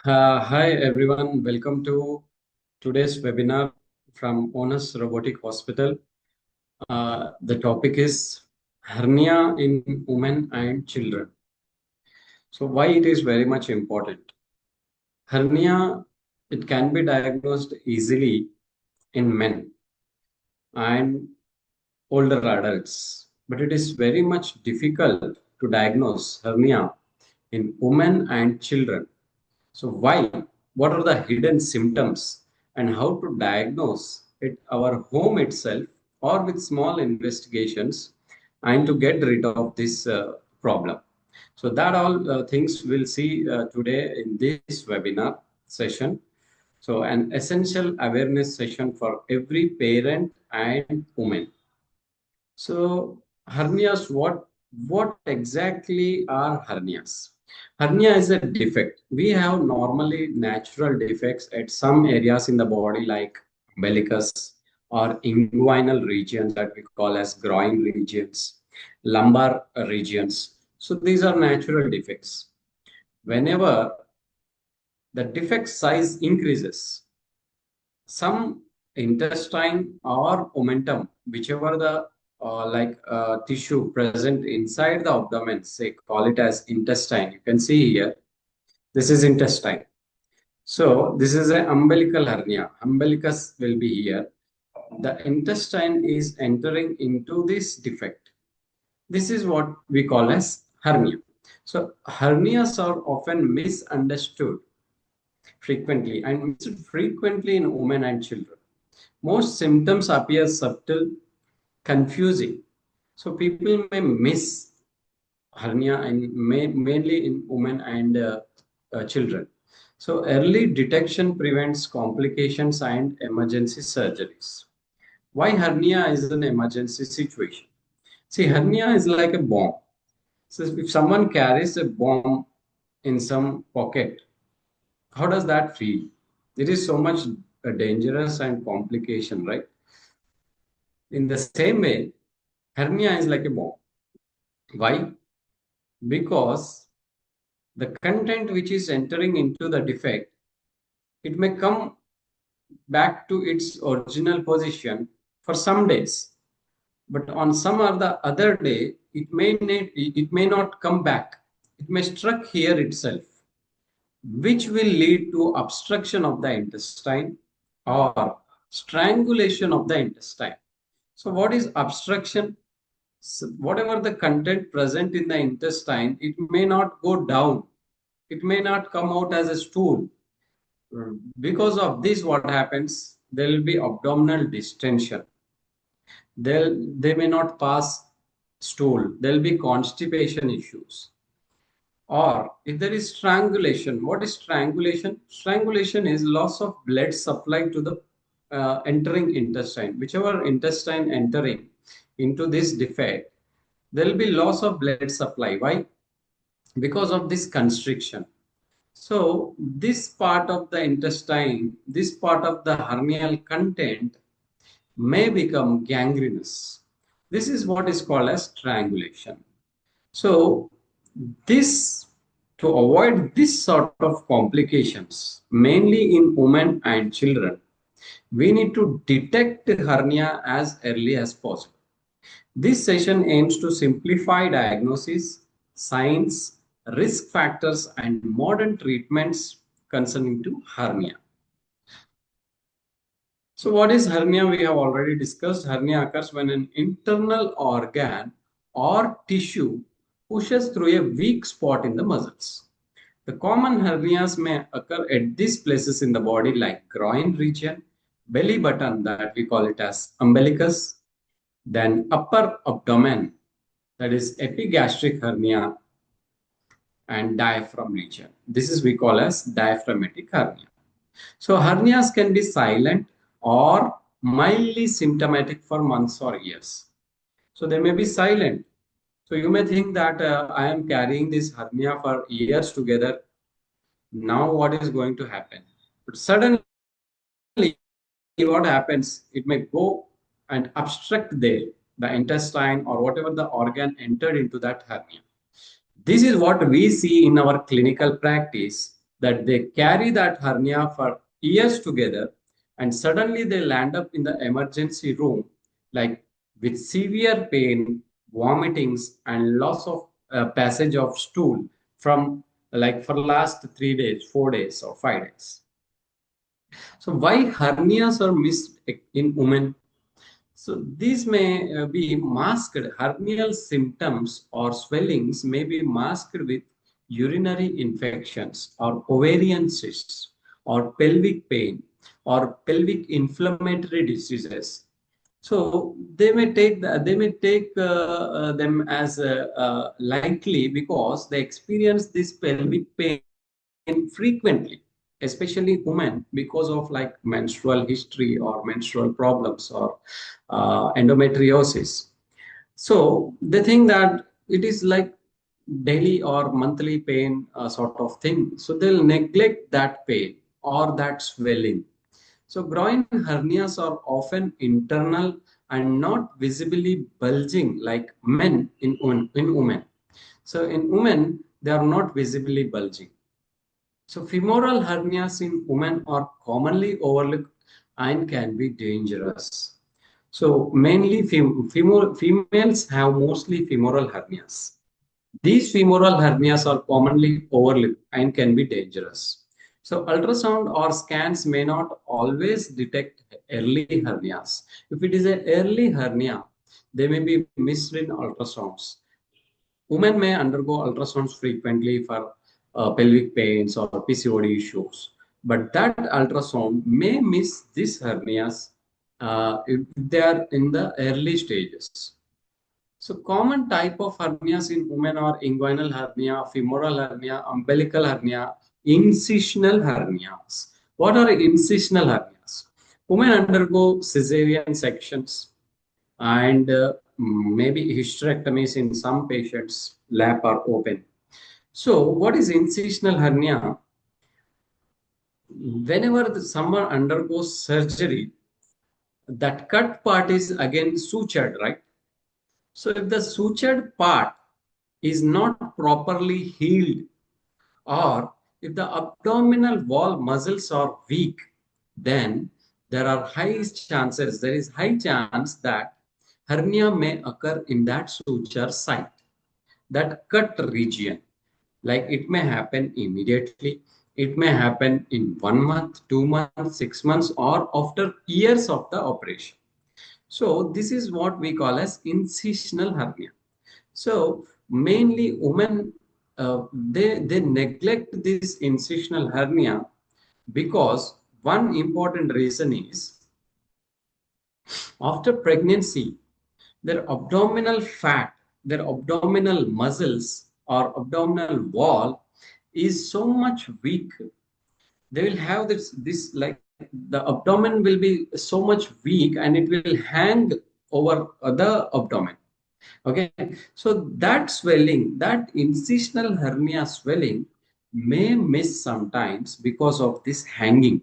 Hi everyone, welcome to today's webinar from ONUS Robotic Hospital. The topic is hernia in women and children. So why it is very much important? Hernia, it can be diagnosed easily in men and older adults, but it is very much difficult to diagnose hernia in women and children. So why? What are the hidden symptoms and how to diagnose it our home itself or with small investigations and to get rid of this problem. So that all things we'll see today in this webinar session. So an essential awareness session for every parent and woman. So hernias, what exactly are hernias? Hernia is a defect. We have normally natural defects at some areas in the body like umbilicus or inguinal regions that we call as groin regions, lumbar regions. So these are natural defects. Whenever the defect size increases, some intestine or omentum, whichever the tissue present inside the abdomen, say call it as intestine. You can see here, this is intestine. So this is an umbilical hernia. Umbilicus will be here. The intestine is entering into this defect. This is what we call as hernia. So hernias are often misunderstood frequently and missed frequently in women and children. Most symptoms appear subtle, confusing. So people may miss hernia and mainly in women and children. So early detection prevents complications and emergency surgeries. Why hernia is an emergency situation? See, hernia is like a bomb. So if someone carries a bomb in some pocket, how does that feel? It is so much dangerous and complication, right? In the same way, hernia is like a bomb. Why? Because the content which is entering into the defect, it may come back to its original position for some days, but on some or the other day, it may not come back. It may struck here itself, which will lead to obstruction of the intestine or strangulation of the intestine. So, what is obstruction? So whatever the content present in the intestine, it may not go down. It may not come out as a stool. Because of this, what happens? There will be abdominal distension. They may not pass stool. There will be constipation issues. Or if there is strangulation, what is strangulation? Strangulation is loss of blood supply to the entering intestine. Whichever intestine entering into this defect, there will be loss of blood supply. Why? Because of this constriction. So this part of the intestine, this part of the hernial content may become gangrenous. This is what is called as strangulation. So this, to avoid this sort of complications, mainly in women and children, we need to detect hernia as early as possible. This session aims to simplify diagnosis, signs, risk factors, and modern treatments concerning to hernia. So what is hernia? We have already discussed. Hernia occurs when an internal organ or tissue pushes through a weak spot in the muscles. The common hernias may occur at these places in the body like groin region, belly button that we call it as umbilicus, then upper abdomen, that is epigastric hernia, and diaphragm region. This is we call as diaphragmatic hernia. So hernias can be silent or mildly symptomatic for months or years. So they may be silent. So you may think that I am carrying this hernia for years together. Now what is going to happen? But suddenly what happens, it may go and obstruct the intestine or whatever the organ entered into that hernia. This is what we see in our clinical practice. that they carry that hernia for years together, and suddenly they land up in the emergency room, like with severe pain, vomitings, and loss of passage of stool from like for last 3 days, 4 days, or 5 days. So why hernias are missed in women? So these may be masked. Hernial symptoms or swellings may be masked with urinary infections or ovarian cysts or pelvic pain or pelvic inflammatory diseases. So they may take them as lightly because they experience this pelvic pain frequently, especially women, because of like menstrual history or menstrual problems or endometriosis. So they think that it is like daily or monthly pain sort of thing. So they'll neglect that pain or that swelling. So groin hernias are often internal and not visibly bulging like men in women. So in women, they are not visibly bulging. So femoral hernias in women are commonly overlooked and can be dangerous. So mainly females have mostly femoral hernias. These femoral hernias are commonly overlooked and can be dangerous. So ultrasound or scans may not always detect early hernias. If it is an early hernia, they may be missed in ultrasounds. Women may undergo ultrasounds frequently for pelvic pains or PCOD issues, but that ultrasound may miss these hernias if they are in the early stages. So common type of hernias in women are inguinal hernia, femoral hernia, umbilical hernia, incisional hernias. What are incisional hernias? Women undergo cesarean sections and maybe hysterectomies in some patients, lap are open. So what is incisional hernia? Whenever someone undergoes surgery, that cut part is again sutured, right? So if the sutured part is not properly healed, or if the abdominal wall muscles are weak, then there is high chance that hernia may occur in that suture site, that cut region. Like it may happen immediately, it may happen in 1 month, 2 months, 6 months, or after years of the operation. So this is what we call as incisional hernia. So mainly women they neglect this incisional hernia because one important reason is after pregnancy their abdominal fat, their abdominal muscles or abdominal wall is so much weak. They will have this like the abdomen will be so much weak and it will hang over the abdomen. Okay, so that swelling, that incisional hernia swelling may miss sometimes because of this hanging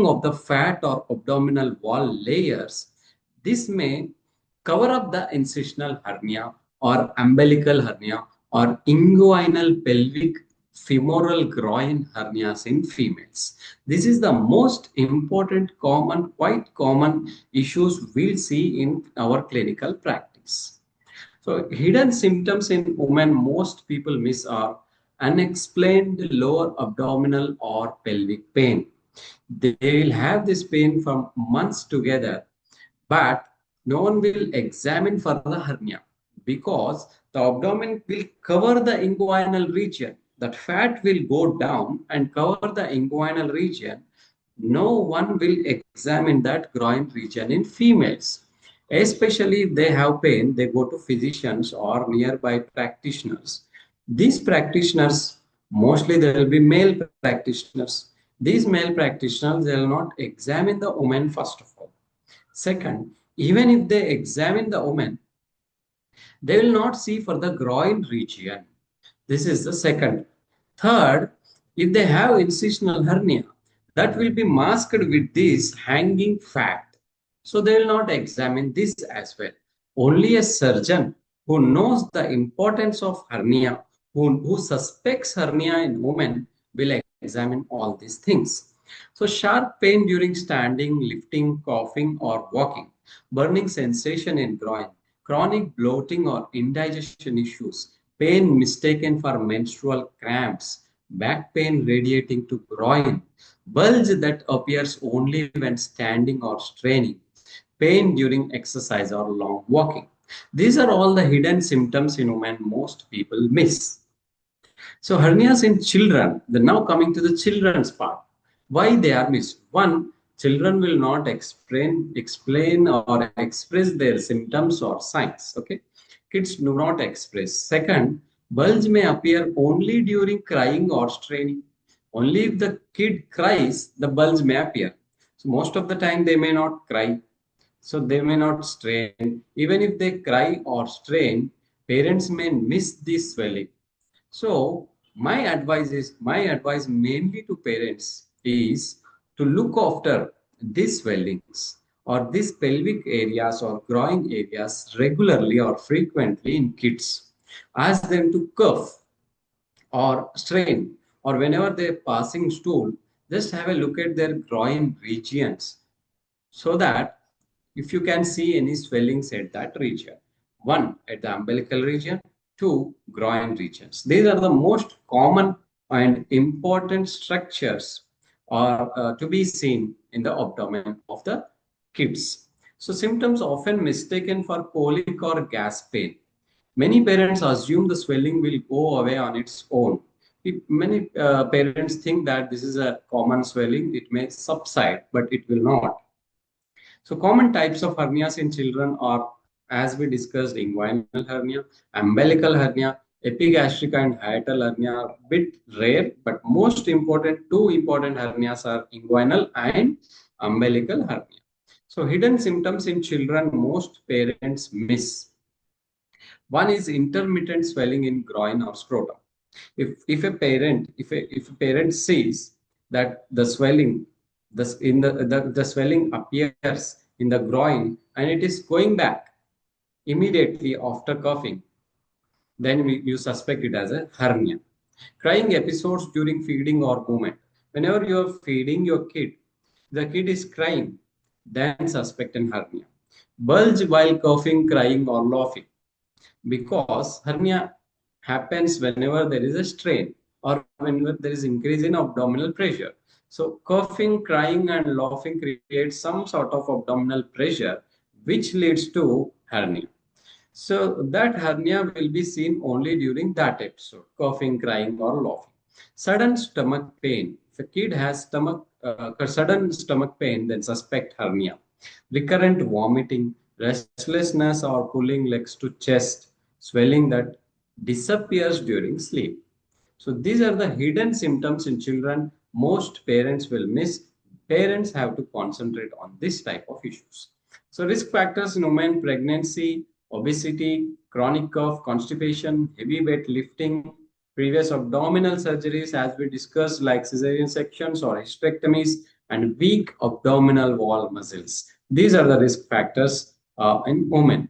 of the fat or abdominal wall layers. This may cover up the incisional hernia or umbilical hernia or inguinal pelvic femoral groin hernias in females. This is the most important, quite common issues we'll see in our clinical practice. So hidden symptoms in women most people miss are unexplained lower abdominal or pelvic pain. They will have this pain from months together, but no one will examine for the hernia because the abdomen will cover the inguinal region. That fat will go down and cover the inguinal region. No one will examine that groin region in females. Especially if they have pain, they go to physicians or nearby practitioners. These practitioners, mostly there will be male practitioners. These male practitioners, they will not examine the woman first of all. Second, even if they examine the woman, they will not see for the groin region. This is the second. Third, if they have incisional hernia, that will be masked with this hanging fat. So they will not examine this as well. Only a surgeon who knows the importance of hernia, who suspects hernia in women, We'll examine all these things. So, sharp pain during standing, lifting, coughing, or walking, burning sensation in groin, chronic bloating or indigestion issues, pain mistaken for menstrual cramps, back pain radiating to groin, bulge that appears only when standing or straining, pain during exercise or long walking. These are all the hidden symptoms in women most people miss. So hernias in children, then now coming to the children's part, why they are missed. One, children will not explain or express their symptoms or signs. Okay, kids do not express. Second, bulge may appear only during crying or straining. Only if the kid cries, the bulge may appear. So most of the time they may not cry, so they may not strain. Even if they cry or strain, parents may miss this swelling. So my advice mainly to parents is to look after these swellings or these pelvic areas or groin areas regularly or frequently in kids. Ask them to cough or strain, or whenever they're passing stool, just have a look at their groin regions so that if you can see any swellings at that region. One, at the umbilical region. Two, groin regions. These are the most common and important structures are to be seen in the abdomen of the kids. So symptoms often mistaken for colic or gas pain. Many parents assume the swelling will go away on its own. Many parents think that this is a common swelling, it may subside, but it will not. So common types of hernias in children are, as we discussed, inguinal hernia, umbilical hernia, epigastric and hiatal hernia are bit rare, but most important, two important hernias are inguinal and umbilical hernia. So hidden symptoms in children most parents miss. One is intermittent swelling in groin or scrotum. If a parent sees that the swelling the swelling appears in the groin and it is going back immediately after coughing, then you suspect it as a hernia. Crying episodes during feeding or movement. Whenever you are feeding your kid, the kid is crying, then suspect an hernia. Bulge while coughing, crying, or laughing, because hernia happens whenever there is a strain or whenever there is increase in abdominal pressure. So coughing, crying, and laughing creates some sort of abdominal pressure which leads to hernia. So that hernia will be seen only during that episode, coughing, crying, or laughing. Sudden stomach pain. If a kid has sudden stomach pain, then suspect hernia. Recurrent vomiting, restlessness or pulling legs to chest, swelling that disappears during sleep. So these are the hidden symptoms in children most parents will miss. Parents have to concentrate on this type of issues. So risk factors in women: pregnancy, obesity, chronic cough, constipation, heavy weight lifting, previous abdominal surgeries as we discussed like cesarean sections or hysterectomies, and weak abdominal wall muscles. These are the risk factors in women.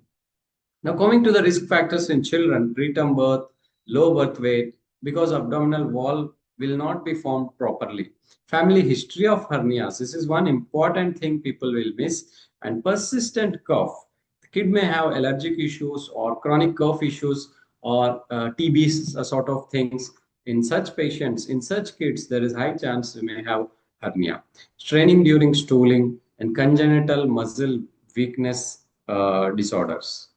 Now, coming to the risk factors in children: preterm birth, low birth weight, because abdominal wall will not be formed properly. Family history of hernias. This is one important thing people will miss. And persistent cough. The kid may have allergic issues or chronic cough issues or TB sort of things. In such patients, in such kids, there is high chance they may have hernia. Straining during stooling and congenital muscle weakness disorders.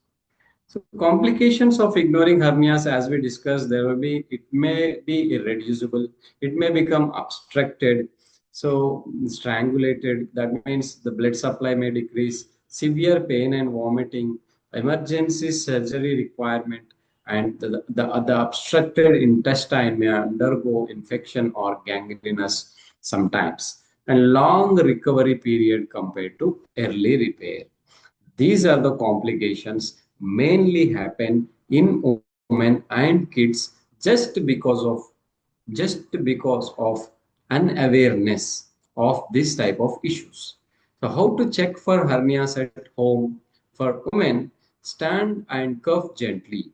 So complications of ignoring hernias, as we discussed, it may be irreducible, it may become obstructed, so strangulated. That means the blood supply may decrease, severe pain and vomiting, emergency surgery requirement, and the obstructed intestine may undergo infection or gangrenous sometimes, and long recovery period compared to early repair. These are the complications mainly happen in women and kids just because of unawareness of this type of issues. So how to check for hernias at home? For women, stand and cough gently.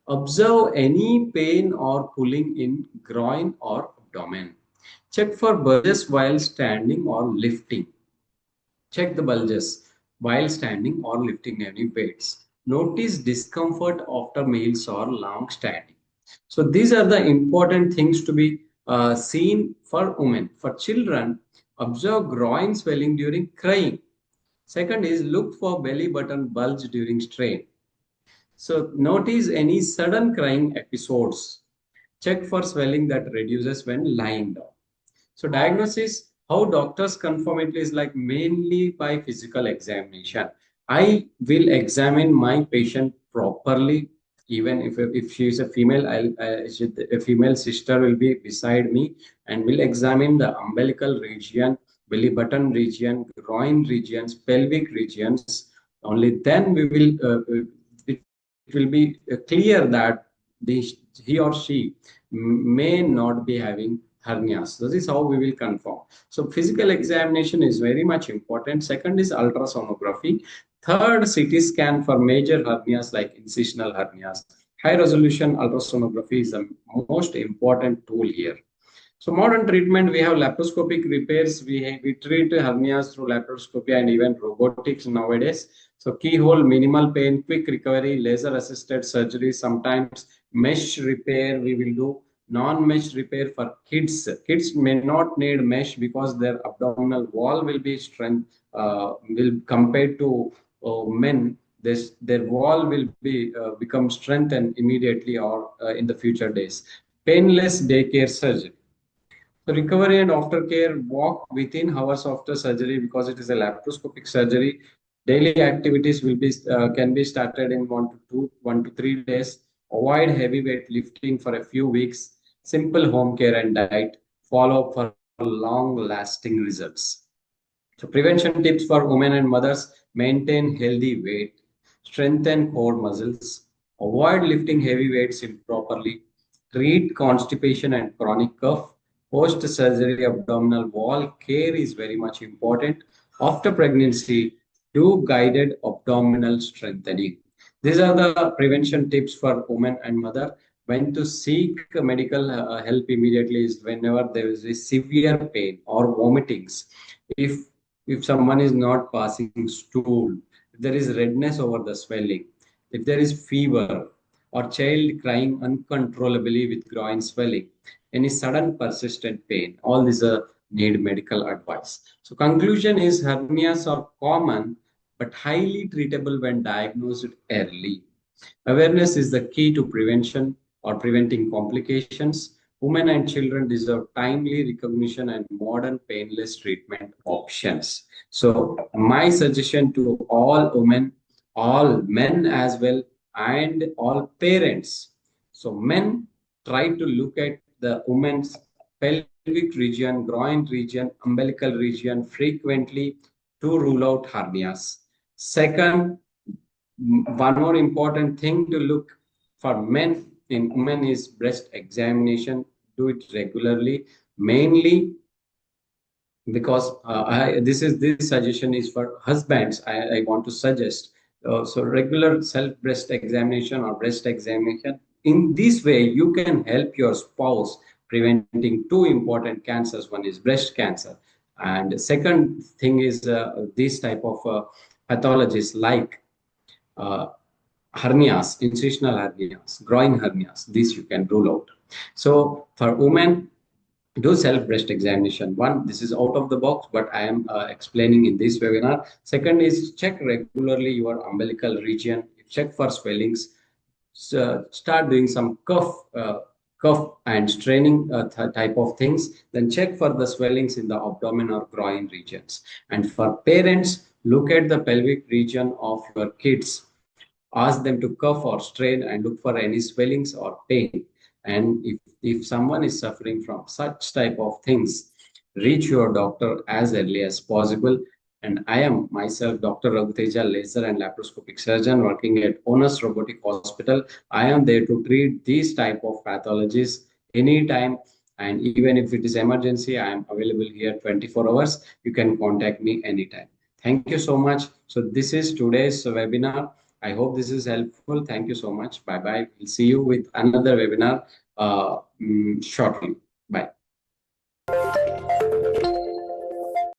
Observe any pain or pulling in groin or abdomen. Check for bulges while standing or lifting. Check the bulges while standing or lifting any weights. Notice discomfort after meals or long standing. So these are the important things to be seen for women. For children, observe groin swelling during crying. Second is look for belly button bulge during strain. So notice any sudden crying episodes. Check for swelling that reduces when lying down. So diagnosis, how doctors confirm it is like mainly by physical examination. I will examine my patient properly. Even if she is a female, a female sister will be beside me and will examine the umbilical region, belly button region, groin regions, pelvic regions. Only then we will it will be clear that he or she may not be having hernias. This is how we will confirm. So physical examination is very much important. Second is ultrasonography. Third, CT scan for major hernias like incisional hernias. High resolution ultrasonography is the most important tool here. So modern treatment, we have laparoscopic repairs. We treat hernias through laparoscopy and even robotics nowadays. So keyhole, minimal pain, quick recovery, laser assisted surgery, sometimes mesh repair we will do. Non-mesh repair for kids. Kids may not need mesh because their abdominal wall will be strength, will compared to men. Their wall will be become strengthened immediately or in the future days. Painless daycare surgery. So recovery and aftercare, walk within hours after surgery because it is a laparoscopic surgery. Daily activities will be can be started in 1 to 3 days. Avoid heavy weight lifting for a few weeks. Simple home care and diet. Follow up for long lasting results. So prevention tips for women and mothers: maintain healthy weight, strengthen core muscles, avoid lifting heavy weights improperly, treat constipation and chronic cough. Post surgery abdominal wall care is very much important. After pregnancy, do guided abdominal strengthening. These are the prevention tips for women and mother. When to seek medical help immediately is whenever there is a severe pain or vomitings. If if someone is not passing stool, if there is redness over the swelling, if there is fever or child crying uncontrollably with groin swelling, any sudden persistent pain, all these need medical advice. So conclusion is hernias are common but highly treatable when diagnosed early. Awareness is the key to prevention or preventing complications. Women and children deserve timely recognition and modern painless treatment options. So, my suggestion to all women, all men as well, and all parents. So, men try to look at the women's pelvic region, groin region, umbilical region frequently to rule out hernias. Second, one more important thing to look for men in women is breast examination. Do it regularly, mainly because this suggestion is for husbands. I want to suggest so regular self breast examination or breast examination. In this way, you can help your spouse preventing two important cancers. One is breast cancer, and second thing is this type of pathologies like uh, hernias, incisional hernias, groin hernias. These you can rule out. So for women, do self breast examination. One, this is out of the box, but I am explaining in this webinar. Second is check regularly your umbilical region. Check for swellings. So start doing some cuff and straining type of things. Then check for the swellings in the abdomen or groin regions. And for parents, look at the pelvic region of your kids. Ask them to cough or strain and look for any swellings or pain. And if someone is suffering from such type of things, reach your doctor as early as possible. And I am myself Dr. Raghuteja, laser and laparoscopic surgeon working at ONUS Robotic Hospital. I am there to treat these type of pathologies anytime. And even if it is emergency, I am available here 24 hours. You can contact me anytime. Thank you so much. So this is today's webinar. I hope this is helpful. Thank you so much. Bye bye. We'll see you with another webinar shortly.